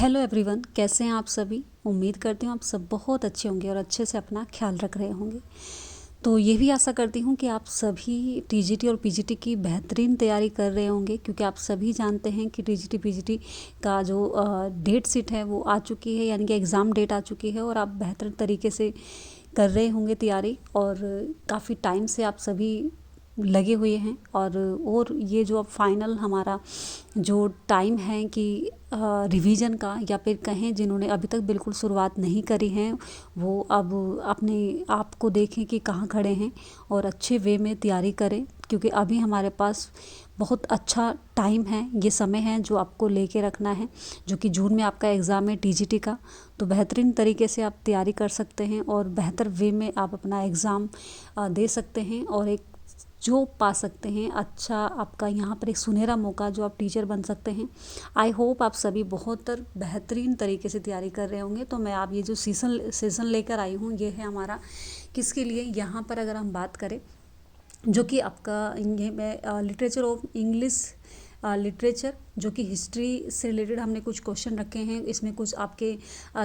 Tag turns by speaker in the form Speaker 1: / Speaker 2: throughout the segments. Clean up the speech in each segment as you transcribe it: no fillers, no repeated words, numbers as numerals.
Speaker 1: Hello everyone, कैसे हैं आप सभी। उम्मीद करती हूँ आप सब बहुत अच्छे होंगे और अच्छे से अपना ख्याल रख रहे होंगे। तो ये भी आशा करती हूँ कि आप सभी टीजीटी और पीजीटी की बेहतरीन तैयारी कर रहे होंगे, क्योंकि आप सभी जानते हैं कि टीजीटी पीजीटी का जो डेट शीट है वो आ चुकी है, यानी कि एग्ज़ाम डेट आ चुकी है और आप बेहतर तरीके से कर रहे होंगे तैयारी। और काफ़ी टाइम से आप सभी लगे हुए हैं। और ये जो अब फाइनल हमारा जो टाइम है कि रिवीजन का, या फिर कहें जिन्होंने अभी तक बिल्कुल शुरुआत नहीं करी है वो अब अपने आप को देखें कि कहाँ खड़े हैं और अच्छे वे में तैयारी करें, क्योंकि अभी हमारे पास बहुत अच्छा टाइम है, ये समय है जो आपको लेके रखना है, जो कि जून में आपका एग्ज़ाम है टीजीटी का। तो बेहतरीन तरीके से आप तैयारी कर सकते हैं और बेहतर वे में आप अपना एग्ज़ाम दे सकते हैं और एक जो पा सकते हैं अच्छा आपका यहाँ पर एक सुनहरा मौका, जो आप टीचर बन सकते हैं। आई होप आप सभी बहुत बेहतरीन तरीके से तैयारी कर रहे होंगे। तो मैं आप ये जो सेशन लेकर आई हूँ, ये है हमारा किसके लिए। यहाँ पर अगर हम बात करें जो कि आपका ये मैं लिटरेचर ऑफ इंग्लिश लिटरेचर, जो कि हिस्ट्री से रिलेटेड हमने कुछ क्वेश्चन रखे हैं। इसमें कुछ आपके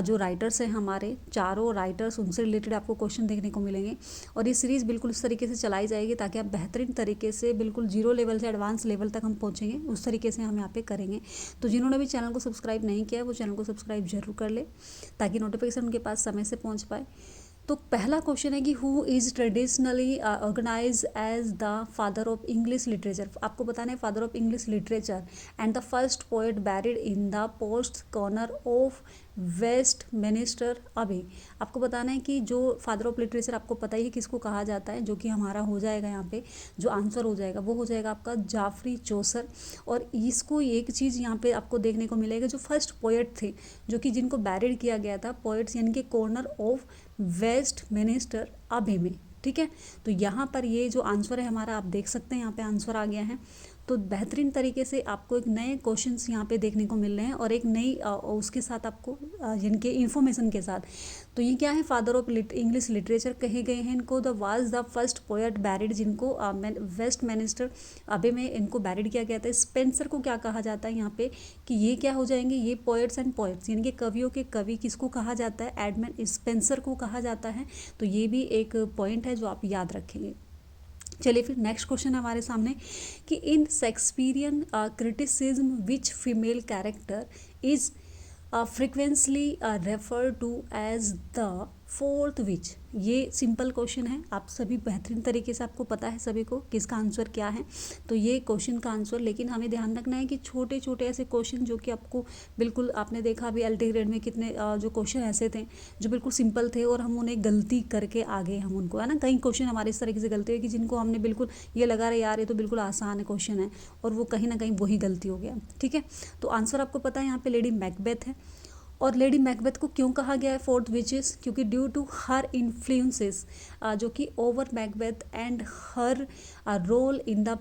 Speaker 1: जो राइटर्स हैं, हमारे चारों राइटर्स, उनसे रिलेटेड आपको क्वेश्चन देखने को मिलेंगे। और ये सीरीज़ बिल्कुल इस तरीके से चलाई जाएगी ताकि आप बेहतरीन तरीके से बिल्कुल जीरो लेवल से एडवांस लेवल तक हम पहुँचेंगे, उस तरीके से हम यहाँ पे करेंगे। तो जिन्होंने भी चैनल को सब्सक्राइब नहीं किया है वो चैनल को सब्सक्राइब जरूर कर ले, ताकि नोटिफिकेशन उनके पास समय से पहुँच पाए। तो पहला क्वेश्चन है कि who is traditionally organize as the father of English literature. आपको बताना है father of English literature and the first poet buried in the post corner of Westminster Abbey. आपको बताना है कि जो फादर ऑफ लिटरेचर, आपको पता ही है किसको कहा जाता है, जो कि हमारा हो जाएगा यहाँ पे जो आंसर हो जाएगा वो हो जाएगा आपका जाफरी चौसर। और इसको एक चीज़ यहाँ पे आपको देखने को मिलेगा, जो फर्स्ट पोएट थे जो कि जिनको बैरिड किया गया था, पोएट्स यानी कि कॉर्नर ऑफ वेस्ट मिनिस्टर अबे में। ठीक है, तो यहाँ पर ये जो आंसर है हमारा, आप देख सकते हैं यहाँ पे आंसर आ गया है। तो बेहतरीन तरीके से आपको एक नए क्वेश्चंस यहाँ पे देखने को मिल रहे हैं और एक नई उसके साथ आपको जिनके इन्फॉर्मेशन के साथ। तो ये क्या है, फादर ऑफ इंग्लिश लिटरेचर कहे गए हैं इनको। The was the first poet buried, जिनको वेस्ट मिनिस्टर अबे में इनको बैरिड किया गया था। स्पेंसर को क्या कहा जाता है यहाँ पे, कि ये क्या हो जाएंगे, ये पोएट्स एंड पोएट्स यानी कि कवियों के कवि किसको कहा जाता है, एडमंड स्पेंसर को कहा जाता है। तो ये भी एक पॉइंट है जो आप याद रखेंगे। चलिए फिर नेक्स्ट क्वेश्चन हमारे सामने कि in Shakespearean criticism which female character is frequently refer to as the fourth witch. ये सिंपल क्वेश्चन है, आप सभी बेहतरीन तरीके से आपको पता है सभी को किसका आंसर क्या है। तो ये क्वेश्चन का आंसर, लेकिन हमें ध्यान रखना है कि छोटे छोटे ऐसे क्वेश्चन जो कि आपको बिल्कुल, आपने देखा अभी एलटी ग्रेड में कितने जो क्वेश्चन ऐसे थे जो बिल्कुल सिंपल थे और हम उन्हें गलती करके आ गए हम उनको, है ना। कई क्वेश्चन हमारे इस तरीके से गलती हुई कि जिनको हमने बिल्कुल ये लगा रहे यार ये तो बिल्कुल आसान है क्वेश्चन है, और वो कहीं ना कहीं वही गलती हो गया। ठीक है, तो आंसर आपको पता है यहाँ पे लेडी मैकबेथ है। और लेडी मैकबेथ को क्यों कहा गया है फोर्थ विचेस, क्योंकि ड्यू टू हर इन्फ्लुएंसेस जो कि over Macbeth and her role in the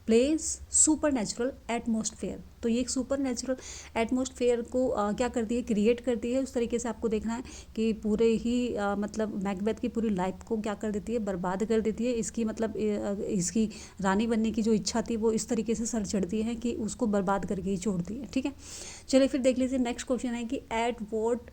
Speaker 1: play's supernatural atmosphere. तो ये एक सुपर नेचुरल एटमोसफेयर को क्या करती है, क्रिएट करती है। उस तरीके से आपको देखना है कि पूरे ही मतलब मैकबेथ की पूरी लाइफ को क्या कर देती है, बर्बाद कर देती है। इसकी मतलब इसकी रानी बनने की जो इच्छा थी वो इस तरीके से सर चढ़ती है कि उसको बर्बाद करके ही छोड़ती है। ठीक है, चलिए फिर देख लीजिए नेक्स्ट क्वेश्चन है कि at what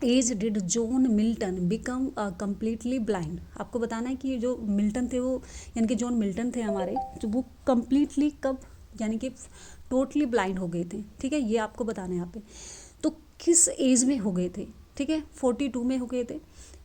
Speaker 1: age did John Milton become completely blind. आपको बताना है कि ये जो मिल्टन थे वो, यानी कि जॉन मिल्टन थे हमारे, तो वो कम्प्लीटली कब, यानी कि टोटली ब्लाइंड हो गए थे। ठीक है, ये आपको बताना है यहाँ पे। तो किस एज में हो गए थे, ठीक है, 42 में हो गए थे,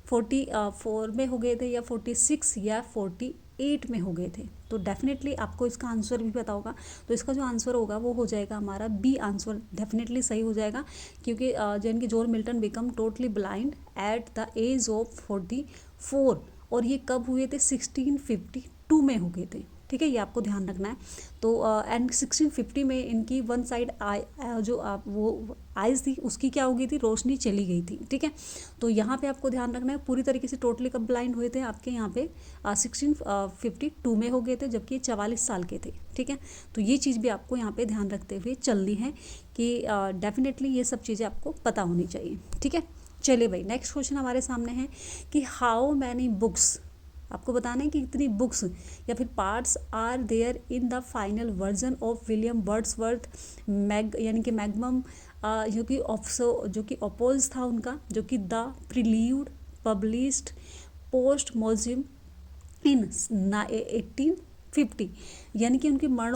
Speaker 1: 44 में हो गए थे, या 46 या 48 में हो गए थे। तो डेफिनेटली आपको इसका आंसर भी पता होगा। तो इसका जो आंसर होगा वो हो जाएगा हमारा बी आंसर, डेफिनेटली सही हो जाएगा। क्योंकि जैन की John Milton become totally blind at the age of 44, और ये कब हुए थे, 1652 में हो गए थे। ठीक है, ये आपको ध्यान रखना है। तो एंड 1650 में इनकी वन साइड जो वो आइज़ थी उसकी क्या हो गई थी, रोशनी चली गई थी। ठीक है, तो यहाँ पे आपको ध्यान रखना है पूरी तरीके से टोटली कब ब्लाइंड हुए थे आपके यहाँ पे 1652 में हो गए थे, जबकि 44 साल के थे। ठीक है, तो ये चीज़ भी आपको यहाँ पे ध्यान रखते हुए चलनी है कि डेफिनेटली ये सब चीज़ें आपको पता होनी चाहिए। ठीक है, चलिए भाई नेक्स्ट क्वेश्चन हमारे सामने है कि हाउ मैनी बुक्स आपको बताना है कि कितनी बुक्स या फिर parts are there in the final version of William Wordsworth यानी कि मैग्मम, जो कि अपोज था उनका, जो कि the prelude published post museum in 1850, यानी कि उनके मरण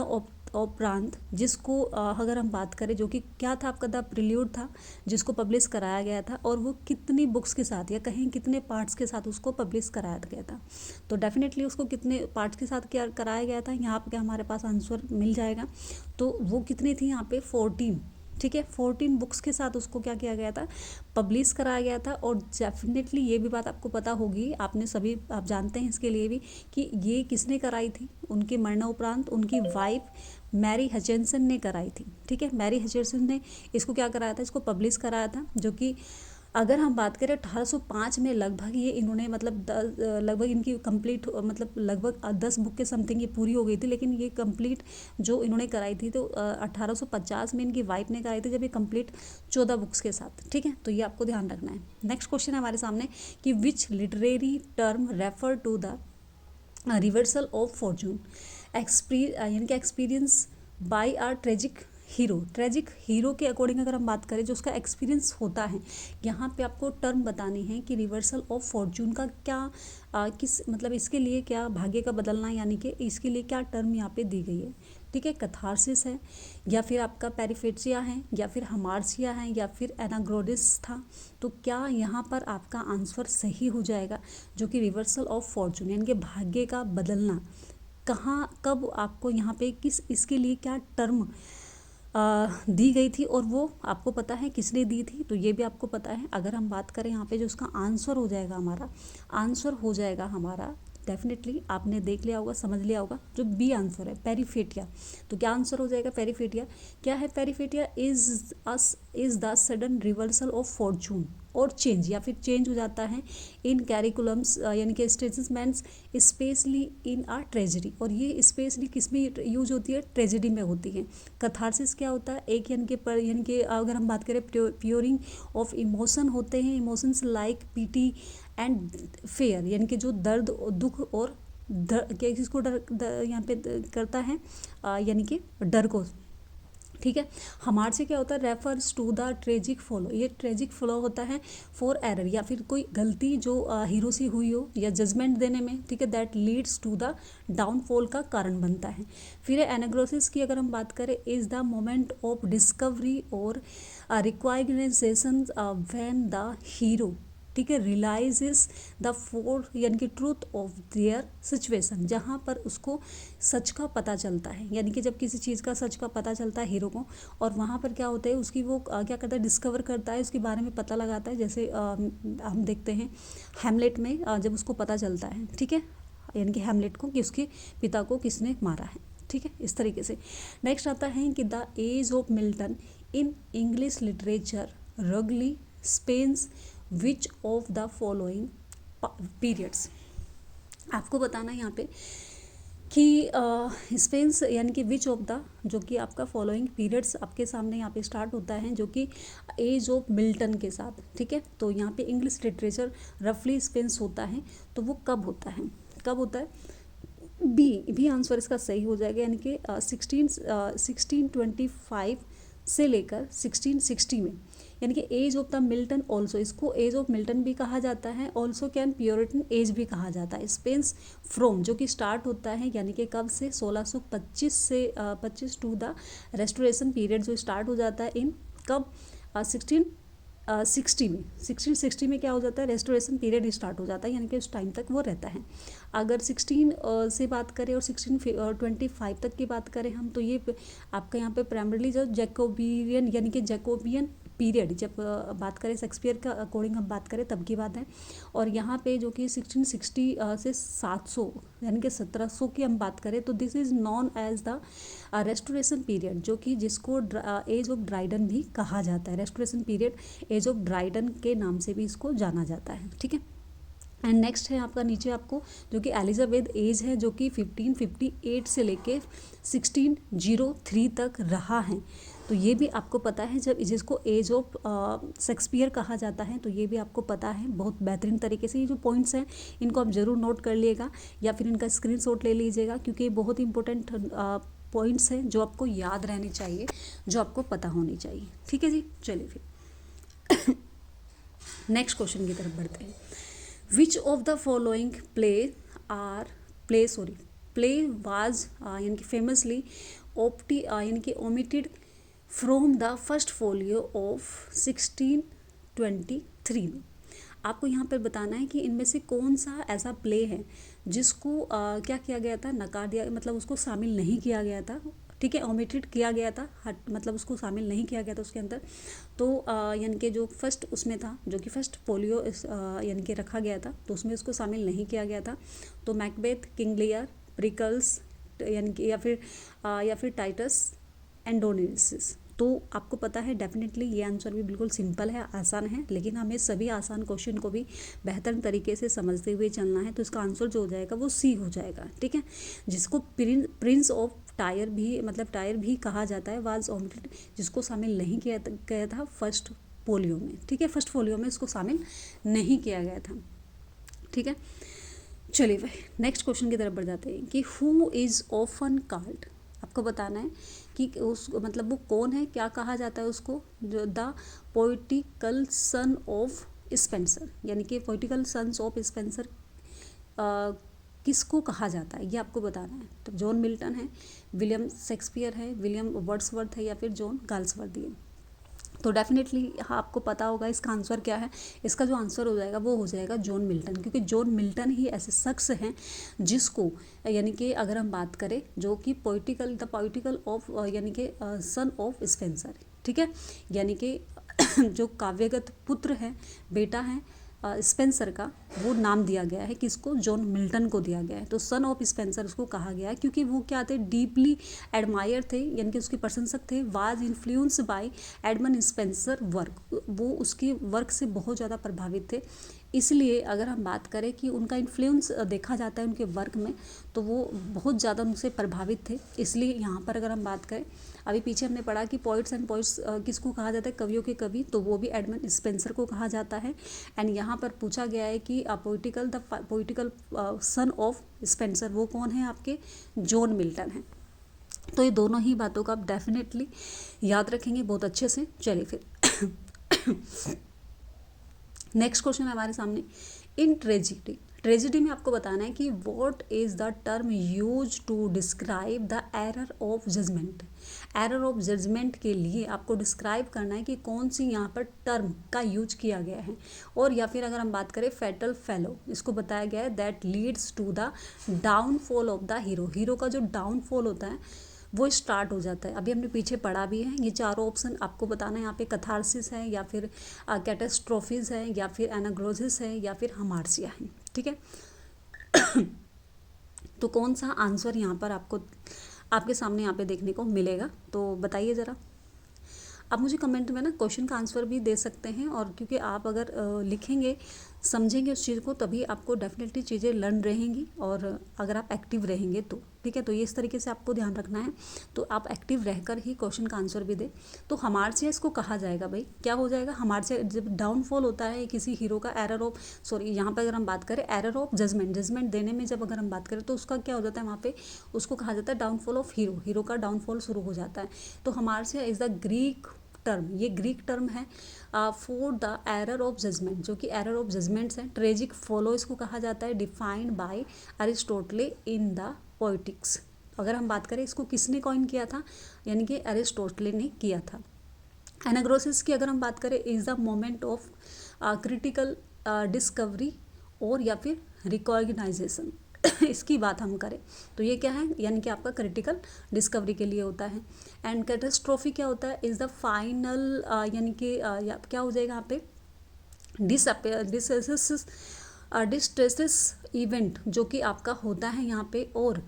Speaker 1: उपरांत, जिसको अगर हम बात करें, जो कि क्या था आपका, द प्रील्यूड था, जिसको पब्लिश कराया गया था, और वो कितनी बुक्स के साथ या कहीं कितने पार्ट्स के साथ उसको पब्लिश कराया गया था। तो डेफिनेटली उसको कितने पार्ट्स के साथ क्या कराया गया था, यहाँ पे हमारे पास आंसर मिल जाएगा। तो वो कितनी थी यहाँ पे 14, ठीक है, 14 बुक्स के साथ उसको क्या किया गया था, पब्लिश कराया गया था। और डेफिनेटली ये भी बात आपको पता होगी, आपने सभी आप जानते हैं इसके लिए भी, कि ये किसने कराई थी, उनके मरणोपरांत उनकी वाइफ मैरी हचिंसन ने कराई थी, ठीक है। मैरी हचिंसन ने इसको क्या कराया था, इसको पब्लिश कराया था, जो कि अगर हम बात करें 1805 में लगभग ये इन्होंने मतलब लगभग इनकी कंप्लीट मतलब लगभग 10 बुक के समथिंग ये पूरी हो गई थी, लेकिन ये कंप्लीट जो इन्होंने कराई थी तो 1850 में इनकी वाइफ ने कराई थी, जब ये कंप्लीट 14 बुक्स के साथ, ठीक है। तो ये आपको ध्यान रखना है। नेक्स्ट क्वेश्चन है हमारे सामने कि which literary term refer to the reversal of fortune यानी कि experience by our tragic hero के अकॉर्डिंग अगर हम बात करें, जो उसका एक्सपीरियंस होता है, यहाँ पे आपको टर्म बतानी है कि रिवर्सल ऑफ फॉर्चून का क्या किस मतलब इसके लिए क्या भाग्य का बदलना, यानी कि इसके लिए क्या टर्म यहाँ पे दी गई है, ठीक है। कथारसिस है, या फिर आपका पेरिफेट्रिया है, या फिर हमार्सिया है, या फिर एनाग्रोडिस था। तो क्या यहाँ पर आपका आंसर सही हो जाएगा, जो कि रिवर्सल ऑफ फॉर्चून यानी कि भाग्य का बदलना कहाँ कब आपको यहाँ पे किस इसके लिए क्या टर्म दी गई थी, और वो आपको पता है किसने दी थी, तो ये भी आपको पता है। अगर हम बात करें यहाँ पे जो उसका आंसर हो जाएगा हमारा डेफिनेटली आपने देख लिया होगा, समझ लिया होगा, जो बी आंसर है पेरिफेटिया। तो क्या आंसर हो जाएगा पेरिफेटिया, क्या है peripeteia, is the sudden reversal of fortune और चेंज, या फिर चेंज हो जाता है इन कैरिकुलम्स यानी कि स्टेटसमेंट्स स्पेशली इन आ ट्रेजेडी, और ये स्पेशली किस में यूज होती है, ट्रेजेडी में होती है। कथारसिस क्या होता है, एक यानी कि अगर हम बात करें प्योरिंग ऑफ इमोशन होते हैं, emotions like PT and fair, यानी कि जो दर्द दुख और किसको डर यहाँ पे करता है, यानी कि डर को, ठीक है। हमारे से क्या होता है, refers to the tragic flaw, ये ट्रेजिक फ्लो होता है फॉर एरर, या फिर कोई गलती जो हीरो से हुई हो या जजमेंट देने में, ठीक है, that leads to the downfall का कारण बनता है। फिर एनाग्रोसिस की अगर हम बात करें, is the moment of discovery और रिकॉग्नाइजेशन व्हेन द हीरो, ठीक है, रियलाइजेस द फोर यानी कि ट्रूथ ऑफ देयर सिचुएशन, जहाँ पर उसको सच का पता चलता है, यानी कि जब किसी चीज़ का सच का पता चलता है हीरो को, और वहाँ पर क्या होता है उसकी वो क्या करता है, डिस्कवर करता है, उसके बारे में पता लगाता है। जैसे हम देखते हैं हैमलेट में जब उसको पता चलता है, ठीक है, यानी कि हैमलेट को कि उसके पिता को किसने मारा है, ठीक है, इस तरीके से। नेक्स्ट आता है कि the age of Milton in English literature रगली spans which of the following periods, आपको बताना है यहाँ पे कि स्पेन्स यानी कि विच ऑफ द, जो कि आपका फॉलोइंग पीरियड्स आपके सामने यहाँ पे स्टार्ट होता है, जो कि एज ऑफ मिल्टन के साथ, ठीक है। तो यहाँ पे इंग्लिश लिटरेचर रफली स्पेन्स होता है, तो वो कब होता है, बी आंसर इसका सही हो जाएगा, यानी कि 1625 से लेकर 1660 में, यानी कि age of the Milton also, इसको एज ऑफ मिल्टन भी कहा जाता है, ऑल्सो कैन प्योरिटन एज भी कहा जाता है। स्पेन्स फ्रोम, जो कि स्टार्ट होता है यानी कि कब से, 1625 से 25 टू द रेस्टोरेशन पीरियड, जो स्टार्ट हो जाता है इन कब 1660 में क्या हो जाता है, रेस्टोरेशन पीरियड स्टार्ट हो जाता है, यानी कि उस टाइम तक वो रहता है। अगर 16 से बात करें और 1625 तक की बात करें हम, तो ये आपका यहाँ पे प्राइमरीली जो जैकोबियन यानी कि जैकोबियन पीरियड, जब बात करें शेक्सपियर का अकॉर्डिंग हम बात करें तब की बात है। और यहाँ पे जो कि 1660 से 700 यानी कि 1700 की हम बात करें, तो this is known as the restoration period, जो कि जिसको एज ऑफ ड्राइडन भी कहा जाता है। Restoration period age of Dryden के नाम से भी इसको जाना जाता है, ठीक है। एंड नेक्स्ट है आपका नीचे आपको जो कि एलिजाबेथ एज है, जो कि 1558 से लेके 1603 तक रहा है। तो ये भी आपको पता है, जब जिसको एज ऑफ शेक्सपियर कहा जाता है, तो ये भी आपको पता है बहुत बेहतरीन तरीके से। ये जो पॉइंट्स हैं इनको आप ज़रूर नोट कर लिएगा या फिर इनका स्क्रीनशॉट ले लीजिएगा, क्योंकि ये बहुत इंपॉर्टेंट पॉइंट्स हैं जो आपको याद रहने चाहिए, जो आपको पता होनी चाहिए। ठीक है जी, चलिए फिर नेक्स्ट क्वेश्चन की तरफ बढ़ते हैं। विच of the following play was यानी कि फेमसली यानी कि omitted from the first folio of 1623 में। आपको यहाँ पर बताना है कि इनमें से कौन सा ऐसा प्ले है जिसको क्या किया गया था, नकार दिया, मतलब उसको शामिल नहीं किया गया था। ठीक है, ओमिटेड किया गया था, मतलब उसको शामिल नहीं किया गया था उसके अंदर। तो यानी कि जो फर्स्ट उसमें था, जो कि फर्स्ट फोलियो यानी कि रखा गया था, तो उसमें उसको शामिल नहीं किया गया था। तो मैकबेथ, किंग लियर, प्रिकल्स, यानी कि या फिर टाइटस एंडोनिसिस। तो आपको पता है डेफिनेटली ये आंसर भी बिल्कुल सिंपल है, आसान है, लेकिन हमें सभी आसान क्वेश्चन को भी बेहतर तरीके से समझते हुए चलना है। तो इसका आंसर जो हो जाएगा वो सी हो जाएगा। ठीक है, जिसको प्रिंस ऑफ टायर भी, मतलब टायर भी कहा जाता है, वाज ओमिटेड, जिसको शामिल नहीं किया गया था फर्स्ट फोलियो में। ठीक है, फर्स्ट फोलियो में इसको शामिल नहीं किया गया था। ठीक है, चलिए भाई नेक्स्ट क्वेश्चन की तरफ बढ़ जाते हैं कि हु इज़ ऑफन कॉल्ड। आपको बताना है कि उस मतलब वो कौन है, क्या कहा जाता है उसको, जो the poetical son of Spencer, यानी कि पोइटिकल सन्स ऑफ स्पेंसर किसको कहा जाता है, ये आपको बताना है। तो जॉन मिल्टन है, विलियम शेक्सपियर है, विलियम वर्ड्सवर्थ है, या फिर जॉन गाल्सवर्दी है। तो डेफिनेटली हाँ आपको पता होगा इसका आंसर क्या है। इसका जो आंसर हो जाएगा वो हो जाएगा जॉन मिल्टन, क्योंकि जॉन मिल्टन ही ऐसे शख्स हैं जिसको, यानी कि अगर हम बात करें, जो कि द पोइटिकल ऑफ यानी कि सन ऑफ स्पेंसर। ठीक है, यानी कि जो काव्यगत पुत्र है, बेटा है स्पेंसर का, वो नाम दिया गया है किसको, जॉन मिल्टन को दिया गया है। तो सन ऑफ स्पेंसर उसको कहा गया है क्योंकि वो क्या थे, डीपली एडमायर थे, यानी कि उसके प्रशंसक थे। Was influence by Edmund Spenser work, वो उसके वर्क से बहुत ज़्यादा प्रभावित थे। इसलिए अगर हम बात करें कि उनका इन्फ्लुएंस देखा जाता है उनके वर्क में, तो वो बहुत ज़्यादा उनसे प्रभावित थे। इसलिए यहाँ पर अगर हम बात करें, अभी पीछे हमने पढ़ा कि पोइट्स एंड पोइट्स किसको कहा जाता है, कवियों के कवि, तो वो भी एडमंड स्पेंसर को कहा जाता है। एंड यहाँ पर पूछा गया है कि पोइटिकल सन ऑफ स्पेंसर वो कौन है, आपके जॉन मिल्टन है। तो ये दोनों ही बातों को आप डेफिनेटली याद रखेंगे बहुत अच्छे से। चलिए फिर नेक्स्ट क्वेश्चन है हमारे सामने, इन ट्रेजिडी में आपको बताना है कि what is the term use to describe the error of judgement. Error of judgement के लिए आपको डिस्क्राइब करना है कि कौन सी यहाँ पर टर्म का यूज किया गया है। और या फिर अगर हम बात करें फैटल फेलो, इसको बताया गया है that leads to the downfall of the hero का जो डाउनफॉल होता है वो स्टार्ट हो जाता है। अभी हमने पीछे पढ़ा भी है, ये चारों ऑप्शन आपको बताना है यहाँ पे, कथारसिस है, या फिर कैटास्ट्रोफिस है, या फिर एनाग्रोसिस है, या फिर हमार्सिया है। ठीक है तो कौन सा आंसर यहाँ पर आपके सामने यहाँ पे देखने को मिलेगा, तो बताइए ज़रा। आप मुझे कमेंट में ना क्वेश्चन का आंसर भी दे सकते हैं, और क्योंकि आप अगर लिखेंगे, समझेंगे उस चीज़ को, तभी आपको डेफिनेटली चीज़ें लर्न रहेंगी, और अगर आप एक्टिव रहेंगे तो। ठीक है, तो ये इस तरीके से आपको ध्यान रखना है। तो आप एक्टिव रहकर ही क्वेश्चन का आंसर भी दें। तो हमार्सिया इसको कहा जाएगा भाई, क्या हो जाएगा, हमार्सिया जब डाउनफॉल होता है किसी हीरो का, यहाँ पर अगर हम बात करें एरर ऑफ जजमेंट देने में, जब अगर हम बात करें तो उसका क्या हो जाता है, वहाँ पे उसको कहा जाता है डाउनफॉल ऑफ हीरो का डाउनफॉल शुरू हो जाता है। तो hamartia is the Greek term, ये ग्रीक टर्म है for the error of judgement, जो कि एरर ऑफ जजमेंट्स हैं। ट्रेजिक फॉलो इसको कहा जाता है, defined by Aristotle in the Poetics. अगर हम बात करें इसको किसने कॉइन किया था, यानी कि अरिस्टोटले ने किया था। एनाग्रोसिस की अगर हम बात करें, is the moment of critical discovery और या फिर रिकॉग्नाइजेशन इसकी बात हम करें तो ये क्या है, यानी कि आपका क्रिटिकल डिस्कवरी के लिए होता है। एंड कैटास्ट्रोफी क्या होता है, इज़ द फाइनल, यानी कि क्या हो जाएगा यहाँ पे, डिस्ट्रेसेस इवेंट जो कि आपका होता है यहाँ पे। और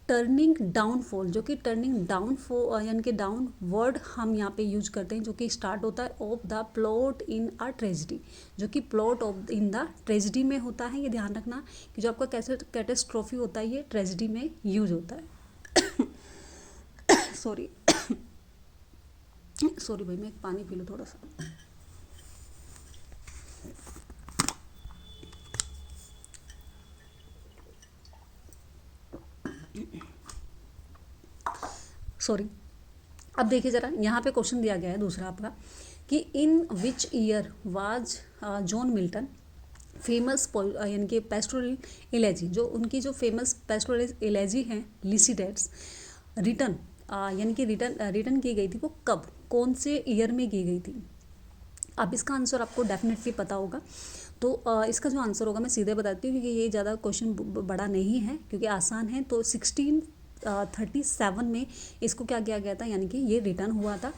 Speaker 1: टर्निंग डाउनफॉल, जो कि टर्निंग डाउनफॉल यानी कि डाउन वर्ड हम यहाँ पे यूज करते हैं, जो कि स्टार्ट होता है of the plot in a tragedy, जो कि plot of in the tragedy में होता है। ये ध्यान रखना कि जो आपका कैटास्ट्रोफी होता है ये ट्रेजिडी में यूज होता है सॉरी सॉरी भाई, मैं पानी पी लूँ थोड़ा सा। सॉरी। अब देखिए ज़रा, यहाँ पे क्वेश्चन दिया गया है दूसरा आपका कि in which year was John Milton famous यानी कि पेस्टोरल इलेजी, जो उनकी जो फेमस पेस्टोरल इलेजी हैं लिसिडेट्स, रिटर्न यानी कि रिटर्न की गई थी, वो कब, कौन से ईयर में की गई थी। अब इसका आंसर आपको डेफिनेटली पता होगा, तो इसका जो आंसर होगा मैं सीधे बताती हूँ, क्योंकि ये ज़्यादा क्वेश्चन बड़ा नहीं है, क्योंकि आसान है। तो 1637 में इसको क्या किया गया था, यानी कि ये रिटर्न हुआ था।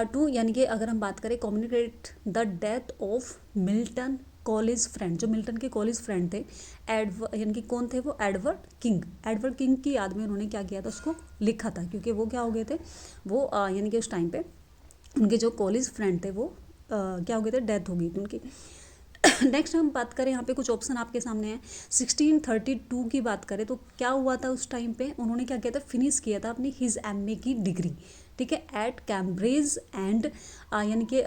Speaker 1: टू यानी कि अगर हम बात करें communicate the death of Milton college friend, जो मिल्टन के कॉलेज फ्रेंड थे, यानी कि कौन थे वो, एडवर्ड किंग की याद में उन्होंने क्या किया था, उसको लिखा था, क्योंकि वो क्या हो गए थे, वो यानी कि उस टाइम पे उनके जो कॉलेज फ्रेंड थे वो क्या हो गए थे, डेथ हो गई थी उनकी। नेक्स्ट हम बात करें, यहाँ पे कुछ ऑप्शन आपके सामने हैं। 1632 की बात करें तो क्या हुआ था उस टाइम पे, उन्होंने क्या किया था, फिनिश किया था अपनी हिज एमए की डिग्री, ठीक है, एट कैम्ब्रिज एंड यानी कि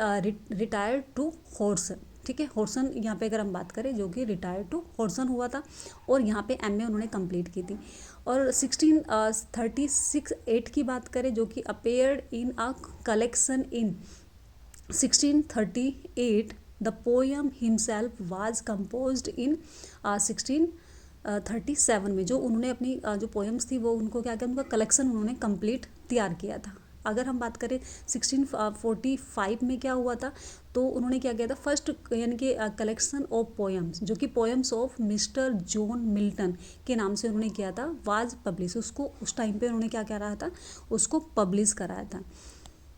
Speaker 1: रिटायर्ड टू हॉर्सन, ठीक है, हॉर्सन यहाँ पे अगर हम बात करें, जो कि रिटायर्ड टू हॉर्सन हुआ था, और यहाँ पे एमए उन्होंने कंप्लीट की थी। और 1636 की बात करें, जो कि appeared in a collection in 1638, the poem himself was composed in 1637 में, जो उन्होंने अपनी जो पोएम्स थी वो उनको क्या किया, उनका कलेक्शन उन्होंने कंप्लीट तैयार किया था। अगर हम बात करें 1645 में क्या हुआ था, तो उन्होंने क्या किया था, फर्स्ट यानी कि कलेक्शन ऑफ पोएम्स, जो कि poems of mister John Milton के नाम से उन्होंने किया था, वाज पब्लिश, उसको उस टाइम पे उन्होंने क्या कराया था, उसको पब्लिश कराया था।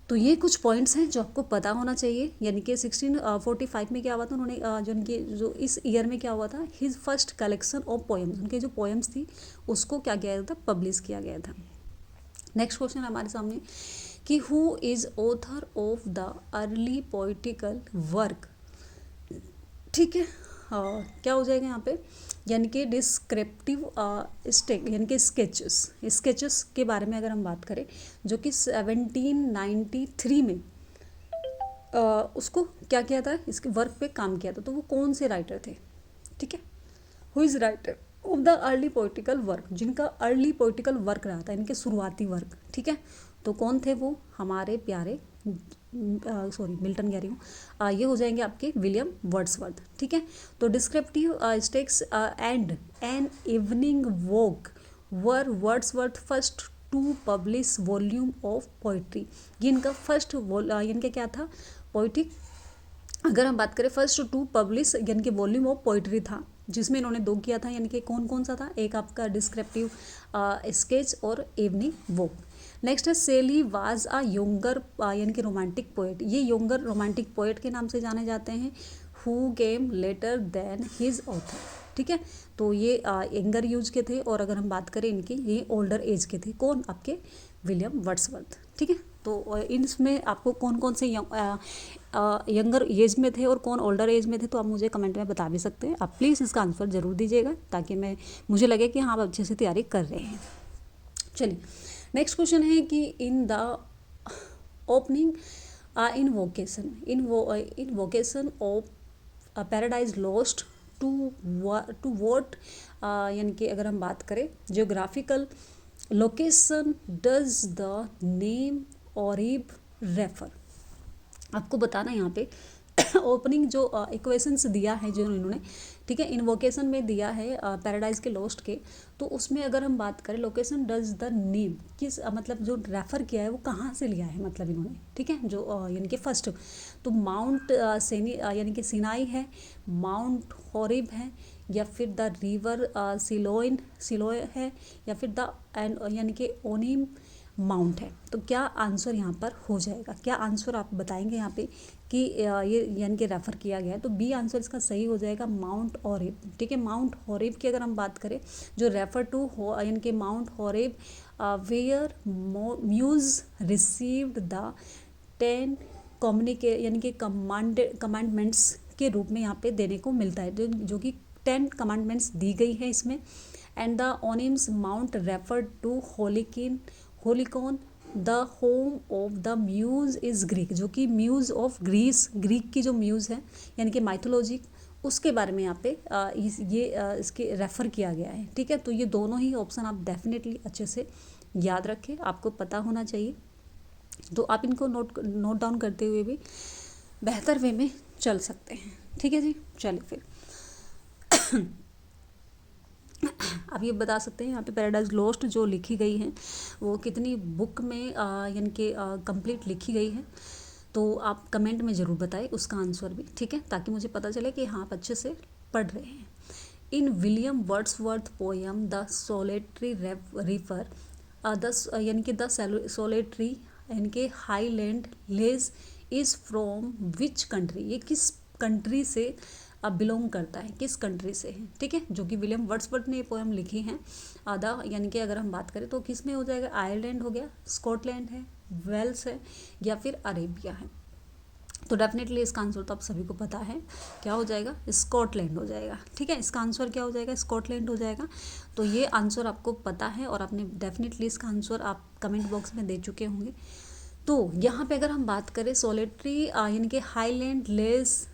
Speaker 1: तो ये कुछ पॉइंट्स हैं जो आपको पता होना चाहिए, यानी कि 1645 में क्या हुआ था, उन्होंने जो उनकी जो इस ईयर में क्या हुआ था, his first collection of poems, उनके जो पोएम्स थी उसको क्या किया गया था, पब्लिश किया गया था। नेक्स्ट क्वेश्चन हमारे सामने कि who is author of the early poetical work, ठीक है, क्या हो जाएगा यहाँ पे, यानी कि डिस्क्रिप्टिव स्टेक यानी कि स्केचेस के बारे में अगर हम बात करें, जो कि 1793 में उसको क्या किया था, इसके वर्क पे काम किया था, तो वो कौन से राइटर थे, ठीक है, who is writer of the early poetical work, जिनका अर्ली पोइटिकल वर्क रहा था, इनके शुरुआती वर्क, ठीक है, तो कौन थे वो, हमारे प्यारे सॉरी मिल्टन कह रही हूँ, ये हो जाएंगे आपके विलियम वर्ड्सवर्थ, ठीक है। तो descriptive sketches and an evening walk were Wordsworth first to publish volume of poetry, ये इनका फर्स्ट इनका क्या था, पोइटिक, अगर हम बात करें फर्स्ट टू पब्लिश यानी कि वॉल्यूम ऑफ पोइट्री था, जिसमें इन्होंने दो किया था, यानी कि कौन कौन सा था, एक आपका डिस्क्रिप्टिव स्केच और इवनिंग वॉक। नेक्स्ट है सेली वाज आ यंगर यानी कि रोमांटिक पोएट, ये यंगर रोमांटिक पोएट के नाम से जाने जाते हैं, who came later than his author, ठीक है, तो ये यंगर यूज के थे, और अगर हम बात करें इनकी, ये ओल्डर एज के थे, कौन, आपके विलियम वर्ड्सवर्थ, ठीक है। तो इसमें आपको कौन कौन से यंगर एज में थे और कौन ओल्डर एज में थे, तो आप मुझे कमेंट में बता भी सकते हैं। आप प्लीज़ इसका आंसर ज़रूर दीजिएगा, ताकि मुझे लगे कि हाँ आप अच्छे से तैयारी कर रहे हैं। चलिए नेक्स्ट क्वेश्चन है कि in the opening invocation of Paradise Lost to what, यानी कि अगर हम बात करें geographical location does the name Horeb refer, आपको बताना यहाँ पे ओपनिंग जो इक्वेशंस दिया है जो इन्होंने, ठीक है, इन्वोकेशन में दिया है पैराडाइज के लॉस्ट के, तो उसमें अगर हम बात करें लोकेशन डज द नेम, किस मतलब जो रेफ़र किया है वो कहाँ से लिया है, मतलब इन्होंने, ठीक है, जो यानी कि फर्स्ट, तो माउंट यानी कि सिनाई है, माउंट हॉरिब है, या फिर द रिवर सिलोय है, या फिर द यानी कि ओनिम माउंट है। तो क्या आंसर यहाँ पर हो जाएगा, क्या आंसर आप बताएंगे यहाँ पे कि ये यानी कि रेफ़र किया गया है, तो बी आंसर इसका सही हो जाएगा, माउंट हॉरिब, ठीक है। माउंट हॉरिब की अगर हम बात करें, जो रेफ़र टू यानी कि Mount Horeb where Muse received the 10 यानी कि कमांडमेंट्स के रूप में यहाँ पे देने को मिलता है, जो कि 10 कमांडमेंट्स दी गई है इसमें। And the Aonian mount refer to Helicon the home of the Muse is Greek, जो कि म्यूज़ ऑफ ग्रीस, ग्रीक की जो म्यूज़ है यानी कि माइथोलॉजी, उसके बारे में यहाँ पे इसके रेफ़र किया गया है। ठीक है, तो ये दोनों ही ऑप्शन आप डेफिनेटली अच्छे से याद रखें, आपको पता होना चाहिए। तो आप इनको नोट डाउन करते हुए भी बेहतर वे में चल सकते हैं। ठीक है जी, चलिए फिर आप ये बता सकते हैं यहाँ पे पैराडाइज लॉस्ट जो लिखी गई है वो कितनी बुक में यानी कि कंप्लीट लिखी गई है, तो आप कमेंट में ज़रूर बताएं उसका आंसर भी। ठीक है, ताकि मुझे पता चले कि हाँ आप अच्छे से पढ़ रहे हैं। In William Wordsworth poem the solitary reaper यानी कि द सोलेटरी यानी कि Highland lass is from which country, ये किस कंट्री से बिलोंग करता है, किस कंट्री से है। ठीक है, जो कि विलियम वर्ड्सवर्थ ने ये पोएम लिखी है। आधा यानी कि अगर हम बात करें तो किस में हो जाएगा, आयरलैंड हो गया, स्कॉटलैंड है, वेल्स है, या फिर अरेबिया है। तो डेफिनेटली इसका आंसर तो आप सभी को पता है, क्या हो जाएगा, स्कॉटलैंड हो जाएगा। ठीक है, इसका आंसर क्या हो जाएगा, स्कॉटलैंड हो जाएगा। तो ये आंसर आपको पता है और आपने डेफिनेटली इसका आंसर आप कमेंट बॉक्स में दे चुके होंगे। तो यहाँ पे अगर हम बात करें सोलेटरी यानी कि highland lass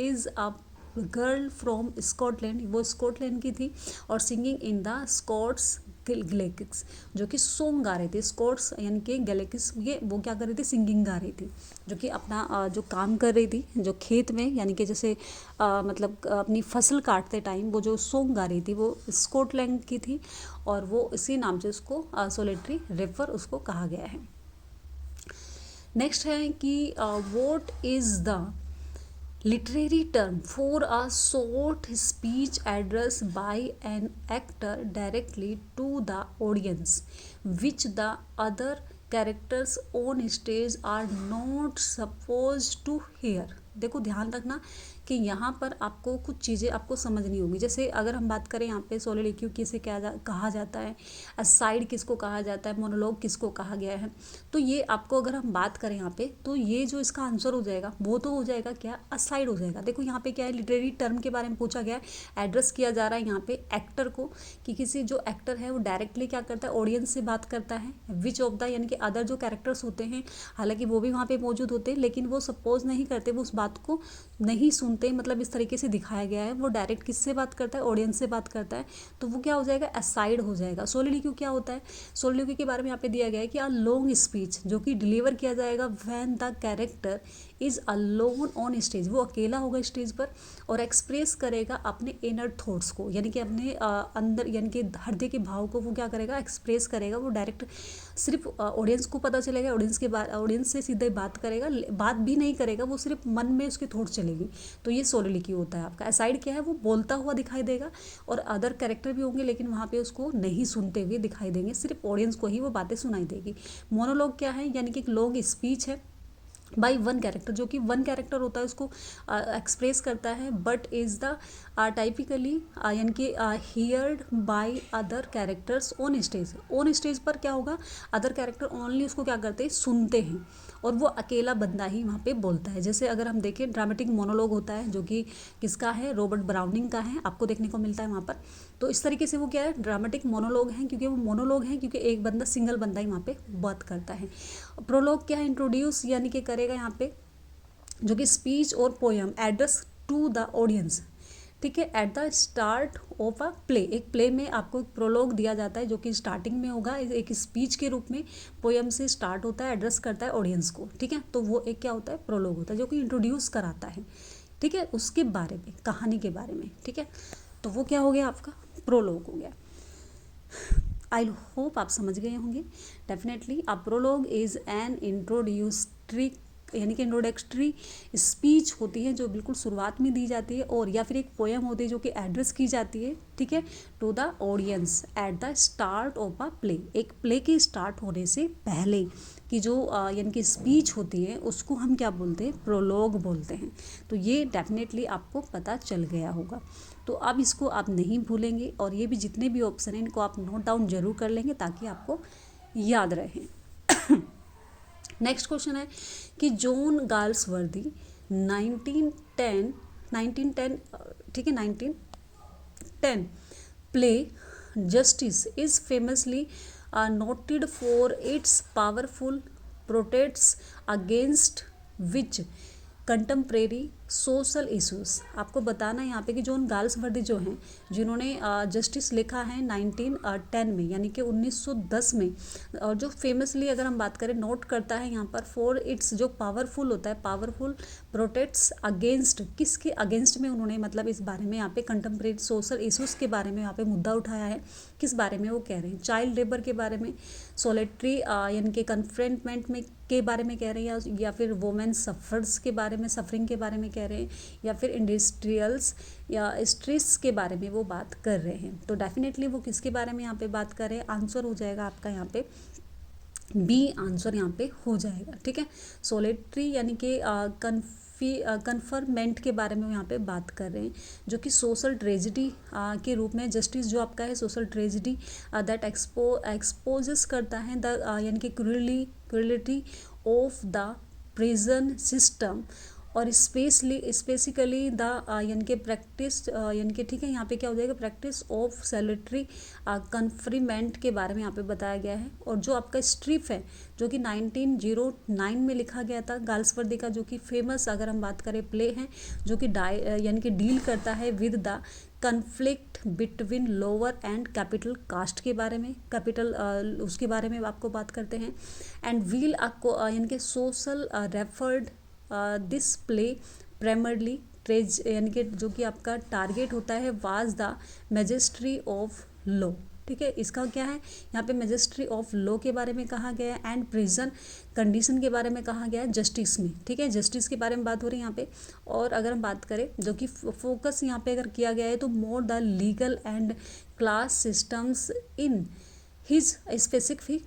Speaker 1: is a girl from Scotland, वो स्कॉटलैंड की थी और singing in the Scots Gaelic, जो कि सॉन्ग गा रही थी। स्कॉट्स यानी कि गैलेक्स, ये वो क्या कर रही थी, सिंगिंग गा रही थी, जो कि अपना जो काम कर रही थी जो खेत में, यानी कि जैसे मतलब अपनी फसल काटते टाइम वो जो सॉन्ग गा रही थी वो स्कॉटलैंड की थी, और वो इसी नाम से उसको सोलेटरी रिवर उसको कहा गया है। नेक्स्ट है कि what is the literary term for a short speech addressed by an actor directly to the audience which the other characters on stage are not supposed to hear। देखो ध्यान रखना कि यहाँ पर आपको कुछ चीज़ें आपको समझनी होगी। जैसे अगर हम बात करें यहाँ पे सोलिलोक्यू किसे कहा जाता है, असाइड किसको कहा जाता है, मोनोलॉग किसको कहा गया है, तो ये आपको अगर हम बात करें यहाँ पे तो ये जो इसका आंसर हो जाएगा वो तो हो जाएगा क्या, असाइड हो जाएगा। देखो यहाँ पे क्या है, लिटरेरी टर्म के बारे में पूछा गया है, एड्रेस किया जा रहा है यहाँ पे एक्टर को, कि किसी जो एक्टर है वो डायरेक्टली क्या करता है, ऑडियंस से बात करता है। विच ऑफ द यानी कि अदर जो कैरेक्टर्स होते हैं, हालांकि वो भी वहाँ पे मौजूद होते हैं लेकिन वो सपोज नहीं करते, वो उस बात को नहीं सुनते, मतलब इस तरीके से दिखाया गया है। वो डायरेक्ट किससे बात करता है, ऑडियंस से बात करता है, तो वो क्या हो जाएगा, असाइड हो जाएगा। सोलिलोक्यू क्या होता है, सोलिलोक्यू के बारे में यहाँ पे दिया गया है कि अ लॉन्ग स्पीच जो कि डिलीवर किया जाएगा when the character is alone on stage, वो अकेला होगा स्टेज पर और एक्सप्रेस करेगा अपने इनर थॉट्स को, यानी कि अपने अंदर यानी कि हृदय के भाव को वो क्या करेगा, एक्सप्रेस करेगा। वो डायरेक्ट सिर्फ ऑडियंस को पता चलेगा, ऑडियंस से सीधे बात करेगा, बात भी नहीं करेगा, वो सिर्फ मन में उसकी थॉट्स चलेगी। तो ये सोलिलोक्यू होता है आपका। असाइड क्या है, वो बोलता हुआ दिखाई देगा और अदर कैरेक्टर भी होंगे लेकिन वहाँ पे उसको नहीं सुनते हुए दिखाई देंगे, सिर्फ ऑडियंस को ही वो बातें सुनाई देगी। मोनोलॉग क्या है, यानी कि एक लॉन्ग स्पीच है बाई वन कैरेक्टर, जो कि वन कैरेक्टर होता है उसको एक्सप्रेस करता है, बट इज़ द टाइपिकली यानी कि heard by other characters on stage. On stage पर क्या होगा, अदर कैरेक्टर ओनली उसको क्या करते हैं, सुनते हैं और वो अकेला बंदा ही वहाँ पे बोलता है। जैसे अगर हम देखें ड्रामेटिक मोनोलॉग होता है जो कि किसका है, रॉबर्ट ब्राउनिंग का है, आपको देखने को मिलता है वहाँ पर। तो इस तरीके से वो क्या है, ड्रामेटिक मोनोलॉग हैं, क्योंकि वो मोनोलॉग हैं क्योंकि एक बंदा, सिंगल बंदा ही वहाँ पे बात करता है। प्रोलॉग क्या है, इंट्रोड्यूस यानी कि करेगा यहाँ पे, जो कि स्पीच और poem address to the audience. ठीक है, at the start of a play, एक प्ले में आपको एक प्रोलॉग दिया जाता है जो कि स्टार्टिंग में होगा, एक स्पीच के रूप में पोयम से स्टार्ट होता है, एड्रेस करता है ऑडियंस को। ठीक है, तो वो एक क्या होता है, प्रोलॉग होता है, जो कि इंट्रोड्यूस कराता है। ठीक है, उसके बारे में, कहानी के बारे में। ठीक है, तो वो क्या हो गया आपका, प्रोलॉग हो गया। आई होप आप समझ गए होंगे। Definitely a prologue is an introductory यानी कि इंट्रोडक्टरी स्पीच होती है जो बिल्कुल शुरुआत में दी जाती है, और या फिर एक पोएम होती है जो कि एड्रेस की जाती है, ठीक है, to the audience at the start of a play, एक प्ले के स्टार्ट होने से पहले की जो यानी कि स्पीच होती है उसको हम क्या बोलते हैं, प्रोलॉग बोलते हैं। तो ये डेफिनेटली आपको पता चल गया होगा। तो अब इसको आप नहीं भूलेंगे और ये भी जितने भी ऑप्शन हैं इनको आप नोट डाउन जरूर कर लेंगे ताकि आपको याद रहे। नेक्स्ट क्वेश्चन है कि जॉन गाल्सवर्दी 1910 ठीक है 1910 play justice is famously noted for its powerful protests against which contemporary social issues. आपको बताना है यहाँ पे कि जॉन गाल्सवर्दी जो हैं, जिन्होंने जस्टिस लिखा है 1910 में, यानी कि 1910 में, और जो फेमसली अगर हम बात करें नोट करता है यहाँ पर फॉर इट्स, जो पावरफुल होता है, पावरफुल प्रोटेक्ट्स अगेंस्ट, किसके अगेंस्ट में उन्होंने मतलब इस बारे में यहाँ पे कंटेम्प्रेरी सोशल इश्यूज़ के बारे में यहाँ पे मुद्दा उठाया है। किस बारे में वो कह रहे हैं? चाइल्ड लेबर के बारे में, सोलेट्री यानी कि कन्फ्रेंटमेंट में के बारे में कह रहे हैं, या फिर वोमेन सफर्स के बारे में, सफरिंग के बारे में कह रहे हैं, या फिर इंडस्ट्रियल्स या स्ट्रेस के बारे में वो बात कर रहे हैं। तो डेफिनेटली वो किसके बारे में यहाँ पे बात कर रहे हैं? आंसर हो जाएगा आपका यहाँ पे बी, आंसर यहाँ पे हो जाएगा। ठीक है, सोलेट्री यानी कि कन्फर्मेंट के बारे में यहाँ पे बात कर रहे हैं, जो कि सोशल ट्रेजिडी के रूप में, जस्टिस जो आपका है सोशल ट्रेजिडी दैट एक्सपोजेस करता है द यानी कि क्रूरलिटी ऑफ द प्रिजन सिस्टम, और स्पेसिकली द यानी कि प्रैक्टिस यानी कि, ठीक है, यहाँ पे क्या हो जाएगा? प्रैक्टिस ऑफ सैलरी कन्फ्रीमेंट के बारे में यहाँ पे बताया गया है। और जो आपका स्ट्रिप है, जो कि 1909 में लिखा गया था गाल्सवर्दी का, जो कि फेमस अगर हम बात करें प्ले है, जो कि यानी कि डील करता है with the conflict between lower and capital caste के बारे में, कैपिटल उसके बारे में आपको बात करते हैं। एंड व्हील आपको यानी कि social referred this play primarily ट्रेज, यानी कि जो कि आपका टारगेट होता है was the magistracy of law. ठीक है, इसका क्या है यहाँ पे? मैजिस्ट्री ऑफ लॉ के बारे में कहा गया है, एंड प्रिजन कंडीशन के बारे में कहा गया है जस्टिस में। ठीक है, जस्टिस के बारे में बात हो रही है यहाँ पे। और अगर हम बात करें, जो कि फोकस यहाँ पे अगर किया गया है तो more the legal and class systems in his specific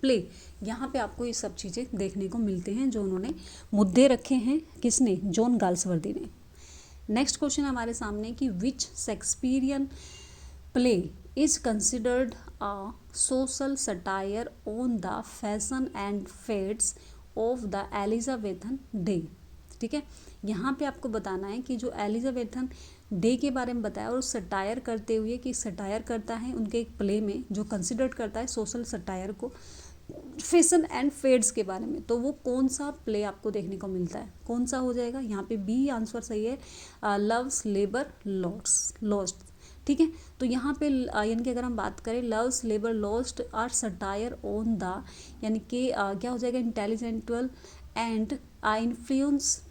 Speaker 1: play. यहाँ पे आपको ये सब चीज़ें देखने को मिलते हैं जो उन्होंने मुद्दे रखे हैं, किसने? जॉन गाल्सवर्दी ने। नेक्स्ट क्वेश्चन हमारे सामने कि which Shakespearean play is considered a social satire on the fashion and fads of the Elizabethan day. ठीक है, यहाँ पे आपको बताना है कि जो एलिजाबेथन डे के बारे में बताया, और सटायर करते हुए कि सटायर करता है उनके एक प्ले में, जो कंसिडर करता है सोशल सटायर को, फैशन एंड फेड्स के बारे में। तो वो कौन सा प्ले आपको देखने को मिलता है? कौन सा हो जाएगा? यहाँ पे बी आंसर सही है, लव्स लेबर लॉस्ट। ठीक है, तो यहाँ पे यानी कि अगर हम बात करें Love's Labour Lost are satire on the, यानी कि क्या हो जाएगा? Intellectual and influence.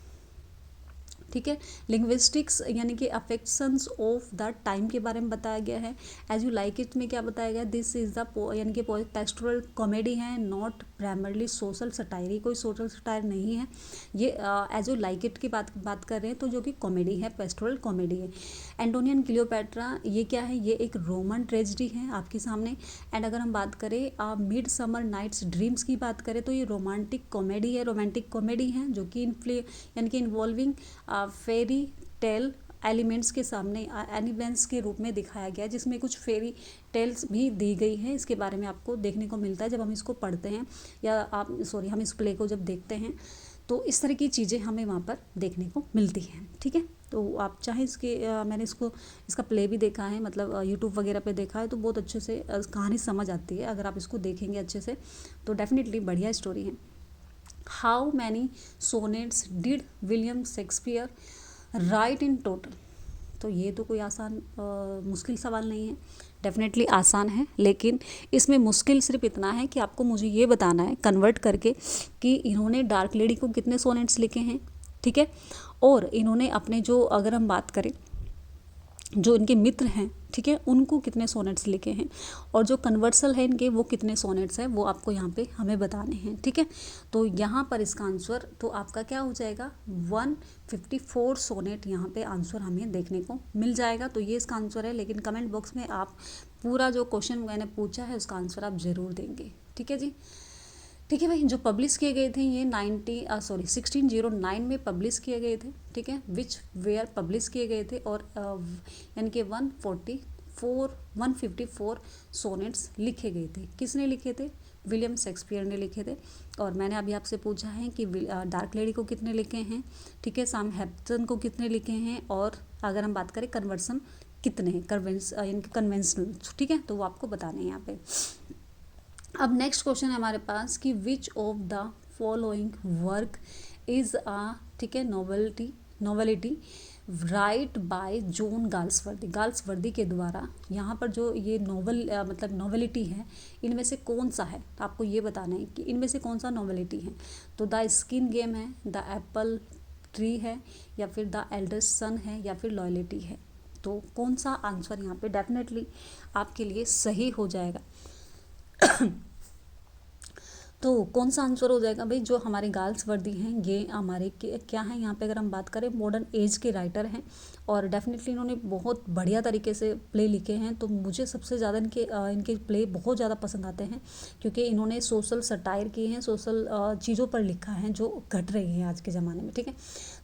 Speaker 1: ठीक है, लिंग्विस्टिक्स यानी कि अफेक्शंस ऑफ द टाइम के बारे में बताया गया है। एज यू लाइक इट में क्या बताया गया? दिस इज द यानी कि पेस्टोरल कॉमेडी है, नॉट प्राइमरली सोशल सटायर। कोई सोशल सटायर नहीं है ये, एज यू लाइक इट की बात कर रहे हैं, तो जो कि कॉमेडी है, पेस्टोरल कॉमेडी है। एंटोनियन क्लियोपैट्रा ये क्या है? ये एक रोमन ट्रेजिडी है आपके सामने। एंड अगर हम बात करें मिड समर नाइट्स ड्रीम्स की बात करें, तो ये रोमांटिक कॉमेडी है, जो कि यानी कि इन्वॉल्विंग फेरी टेल एलिमेंट्स के सामने एनिमेंट्स के रूप में दिखाया गया है, जिसमें कुछ फेरी टेल्स भी दी गई हैं। इसके बारे में आपको देखने को मिलता है जब हम इसको पढ़ते हैं, या हम इस प्ले को जब देखते हैं, तो इस तरह की चीज़ें हमें वहाँ पर देखने को मिलती हैं। ठीक है, तो आप चाहे मैंने इसका प्ले भी देखा है, मतलब यूट्यूब वगैरह पे देखा है, तो बहुत अच्छे से कहानी समझ आती है अगर आप इसको देखेंगे अच्छे से, तो डेफिनेटली बढ़िया स्टोरी है। How many sonnets did William Shakespeare right in total? तो ये तो कोई आसान मुश्किल सवाल नहीं है, डेफिनेटली आसान है, लेकिन इसमें मुश्किल सिर्फ इतना है कि आपको मुझे ये बताना है कन्वर्ट करके कि इन्होंने डार्क लेडी को कितने सोनेट्स लिखे हैं। ठीक है, और इन्होंने अपने जो, अगर हम बात करें जो इनके मित्र हैं, ठीक है, उनको कितने सोनेट्स लिखे हैं, और जो कन्वर्सल है इनके वो कितने सोनेट्स हैं, वो आपको यहाँ पे हमें बताने हैं। ठीक है, तो यहाँ पर इसका आंसर तो आपका क्या हो जाएगा? 154 सोनेट यहाँ पे आंसर हमें देखने को मिल जाएगा। तो ये इसका आंसर है, लेकिन कमेंट बॉक्स में आप पूरा जो क्वेश्चन मैंने पूछा है उसका आंसर आप ज़रूर देंगे। ठीक है जी, ठीक है भाई। जो पब्लिश किए गए थे ये 1609 में पब्लिश किए गए थे। ठीक है, विच वेयर पब्लिश किए गए थे, और यानी कि 154 सोनेट्स लिखे गए थे। किसने लिखे थे? विलियम शेक्सपियर ने लिखे थे। और मैंने अभी आपसे पूछा है कि डार्क लेडी को कितने लिखे हैं, ठीक है, सैम हेम्पटन को कितने लिखे हैं, और अगर हम बात करें कन्वर्सन कितने हैं इनके कन्वेंशनल, ठीक है, तो वो आपको बताने हैं यहाँ पे। अब नेक्स्ट क्वेश्चन है हमारे पास कि विच of the following work is ठीक है, नॉवेलिटी राइट बाय जॉन गाल्सवर्दी के द्वारा। यहाँ पर जो ये नॉवल मतलब नॉवेलिटी है, इनमें से कौन सा है, तो आपको ये बताना है कि इनमें से कौन सा नॉवेलिटी है। तो द स्किन गेम है, द एप्पल ट्री है, या फिर द एल्डेस्ट सन है, या फिर लॉयल्टी है। तो कौन सा आंसर यहाँ पे डेफिनेटली आपके लिए सही हो जाएगा। तो कौन सा आंसर हो जाएगा भाई, जो हमारे गाल्सवर्दी हैं ये हमारे क्या हैं, यहाँ पे अगर हम बात करें मॉडर्न एज के राइटर हैं, और डेफिनेटली इन्होंने बहुत बढ़िया तरीके से प्ले लिखे हैं। तो मुझे सबसे ज़्यादा इनके प्ले बहुत ज़्यादा पसंद आते हैं, क्योंकि इन्होंने सोशल सटायर किए हैं, सोशल चीज़ों पर लिखा है जो घट रही है आज के ज़माने में, ठीक है।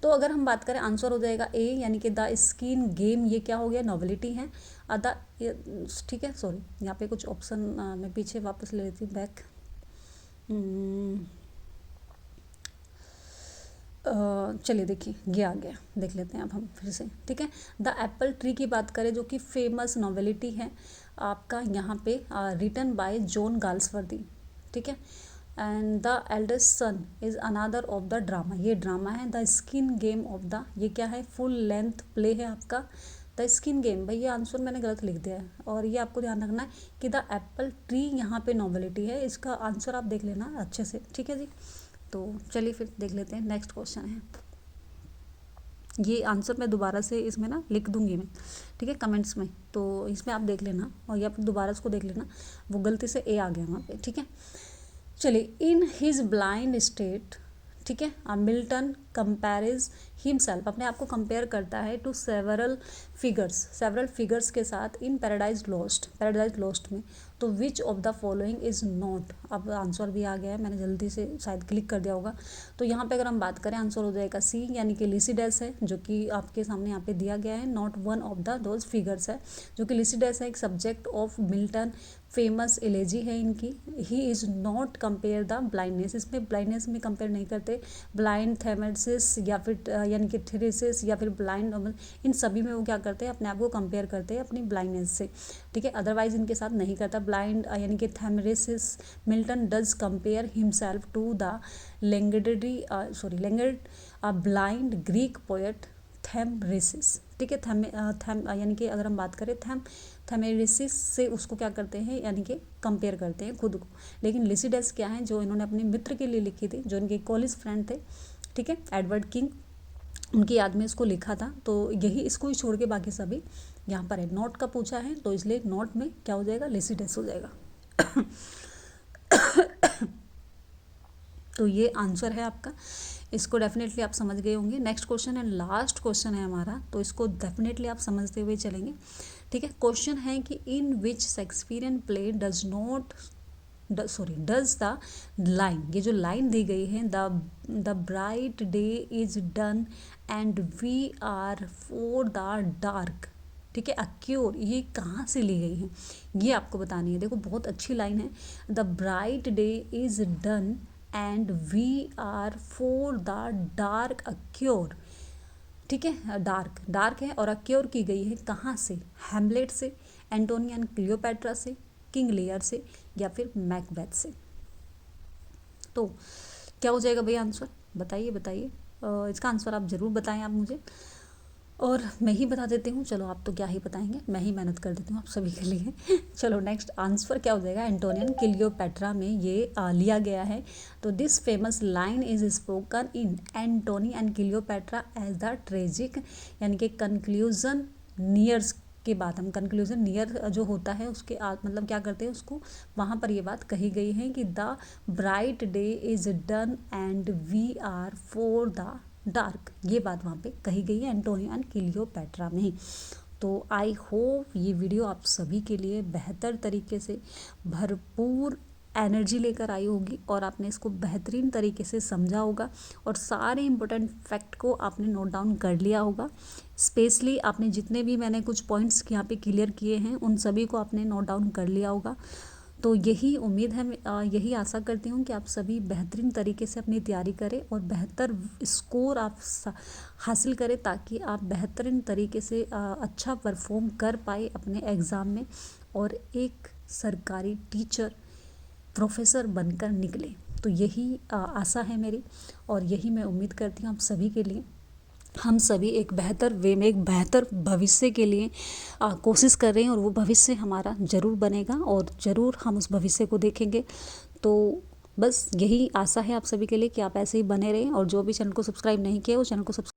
Speaker 1: तो अगर हम बात करें आंसर हो जाएगा ए, यानी कि द स्किन गेम, ये क्या हो गया, नॉवेलिटी है। ठीक है, सॉरी यहाँ पे कुछ ऑप्शन मैं पीछे वापस ले लेती हूँ, बैक। चलिए देखिए ये आ गया, देख लेते हैं अब हम फिर से, ठीक है। द एप्पल ट्री की बात करें जो कि फेमस नॉवेलिटी है आपका यहाँ पे, रिटन बाय जॉन गाल्सवर्दी, ठीक है। And the eldest son is another of the drama, ये ड्रामा है। The skin game of the, ये क्या है, फुल लेंथ प्ले है आपका। द स्किन गेम, भाई ये आंसर मैंने गलत लिख दिया है, और ये आपको ध्यान रखना है कि द एप्पल ट्री यहाँ पे नॉवेलिटी है, इसका आंसर आप देख लेना अच्छे से, ठीक है जी। तो चलिए फिर देख लेते हैं, नेक्स्ट क्वेश्चन है। ये आंसर मैं दोबारा से इसमें ना लिख दूंगी मैं, ठीक है, कमेंट्स में, तो इसमें आप देख लेना, और या फिर दोबारा इसको देख लेना, वो गलती से ए आ गया वहाँ पे, ठीक है। चलिए, इन हिज ब्लाइंड स्टेट, ठीक है, मिल्टन कंपेरिज हिमसेल्फ, अपने आप को कंपेयर करता है टू सेवरल फिगर्स के साथ इन पैराडाइज लॉस्ट में। तो विच of the following is not, अब आंसर भी आ गया है, मैंने जल्दी से शायद क्लिक कर दिया होगा। तो यहाँ पे अगर हम बात करें आंसर हो जाएगा सी, यानी कि लिसिडस है, जो कि आपके सामने यहाँ पे दिया गया है, not one of the those figures है, जो कि लिसिडस है, एक subject of Milton, famous elegy है इनकी। He is not compare the blindness, इसमें ब्लाइंडनेस में कंपेयर नहीं करते, ब्लाइंड थेमेसिस या फिर यानी कि थेरेसिस या फिर ब्लाइंड, इन सभी में वो क्या करते हैं, अपने आप को कंपेयर करते हैं अपनी ब्लाइंडनेस से, ठीक है। अदरवाइज इनके साथ नहीं करता। ब्लाइंड यानी कि Tiresias, Milton does compare himself to the legend blind Greek poet Tiresias, ठीक है। थेम यानी कि अगर हम बात करें थेमेरेसिस से उसको क्या करते हैं, यानी कि कंपेयर करते हैं खुद को। लेकिन लिसिडस क्या है, जो इन्होंने अपने मित्र के लिए लिखी थी, जो इनके कॉलेज फ्रेंड थे, ठीक है, एडवर्ड किंग, उनकी याद में इसको लिखा था। तो यही, इसको ही छोड़ के बाकी सभी यहाँ पर है। नोट का पूछा है, तो इसलिए नोट में क्या हो जाएगा, लिसिडस हो जाएगा। तो ये आंसर है आपका, इसको डेफिनेटली आप समझ गए होंगे। Next question and last question है हमारा, तो इसको डेफिनेटली आप समझते हुए चलेंगे, ठीक है। क्वेश्चन है कि in which Shakespearean play does the line, ये जो लाइन दी गई है, the bright day is done and we are for the dark, ठीक है, अक्योर, ये कहाँ से ली गई है, ये आपको बतानी है। देखो बहुत अच्छी लाइन है, the bright day is done and we are for the dark occur, ठीक है। डार्क है और अक्योर की गई है कहाँ से, हैमलेट से, एंटोनी एंड क्लियोपैट्रा से, किंग लियर से, या फिर मैकबेथ से। तो क्या हो जाएगा भाई आंसर, बताइए। इसका आंसर आप ज़रूर बताएं आप मुझे, और मैं ही बता देती हूँ। चलो आप तो क्या ही बताएंगे, मैं ही मेहनत कर देती हूँ आप सभी के लिए। चलो नेक्स्ट आंसर क्या हो जाएगा, एंटोनियन क्लियोपैट्रा में ये लिया गया है। तो this famous line is spoken in Antony and Cleopatra as the tragic, यानी कि कंक्लूजन नियर्स के बाद, हम कंक्लूजन नियर जो होता है उसके मतलब क्या करते हैं उसको, वहाँ पर ये बात कही गई है कि the bright day is done and we are for the dark, ये बात वहाँ पे कही गई है एंटोनियो एंड क्लियोपैट्रा में। तो आई होप ये वीडियो आप सभी के लिए बेहतर तरीके से भरपूर एनर्जी लेकर आई होगी, और आपने इसको बेहतरीन तरीके से समझा होगा, और सारे इंपॉर्टेंट फैक्ट को आपने नोट डाउन कर लिया होगा। स्पेशली आपने जितने भी मैंने कुछ पॉइंट्स यहाँ पे क्लियर किए हैं, उन सभी को आपने नोट डाउन कर लिया होगा। तो यही उम्मीद है, यही आशा करती हूँ कि आप सभी बेहतरीन तरीके से अपनी तैयारी करें और बेहतर स्कोर आप हासिल करें, ताकि आप बेहतरीन तरीके से अच्छा परफॉर्म कर पाए अपने एग्ज़ाम में और एक सरकारी टीचर प्रोफेसर बनकर निकले। तो यही आशा है मेरी, और यही मैं उम्मीद करती हूँ आप सभी के लिए। हम सभी एक बेहतर वे में, एक बेहतर भविष्य के लिए कोशिश कर रहे हैं, और वो भविष्य हमारा ज़रूर बनेगा और ज़रूर हम उस भविष्य को देखेंगे। तो बस यही आशा है आप सभी के लिए कि आप ऐसे ही बने रहें, और जो भी चैनल को सब्सक्राइब नहीं किया वो चैनल को सब्सक्राइब